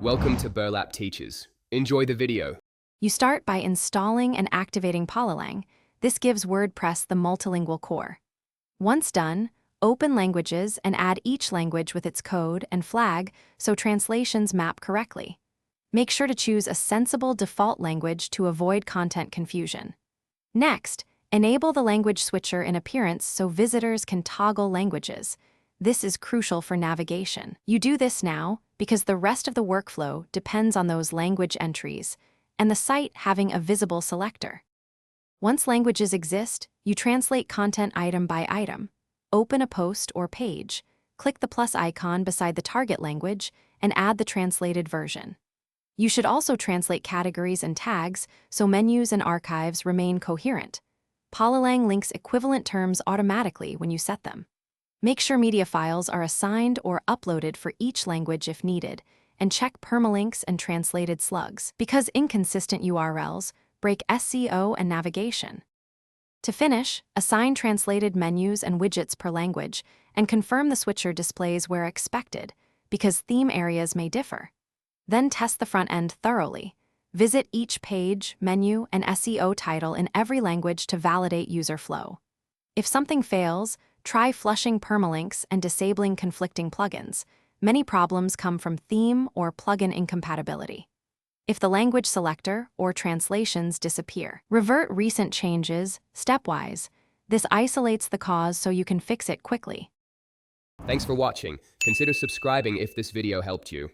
Welcome to Burlap Teachers. Enjoy the video. You start by installing and activating Polylang. This gives WordPress the multilingual core. Once done, open Languages and add each language with its code and flag so translations map correctly. Make sure to choose a sensible default language to avoid content confusion. Next, enable the language switcher in Appearance so visitors can toggle languages. This is crucial for navigation. You do this now because the rest of the workflow depends on those language entries and the site having a visible selector. Once languages exist, you translate content item by item. Open a post or page, click the plus icon beside the target language, and add the translated version. You should also translate categories and tags so menus and archives remain coherent. Polylang links equivalent terms automatically when you set them. Make sure media files are assigned or uploaded for each language if needed, and check permalinks and translated slugs, because inconsistent URLs break SEO and navigation. To finish, assign translated menus and widgets per language, and confirm the switcher displays where expected, because theme areas may differ. Then test the front end thoroughly. Visit each page, menu, and SEO title in every language to validate user flow. If something fails, try flushing permalinks and disabling conflicting plugins. Many problems come from theme or plugin incompatibility. If the language selector or translations disappear, revert recent changes stepwise. This isolates the cause so you can fix it quickly. Thanks for watching. Consider subscribing if this video helped you.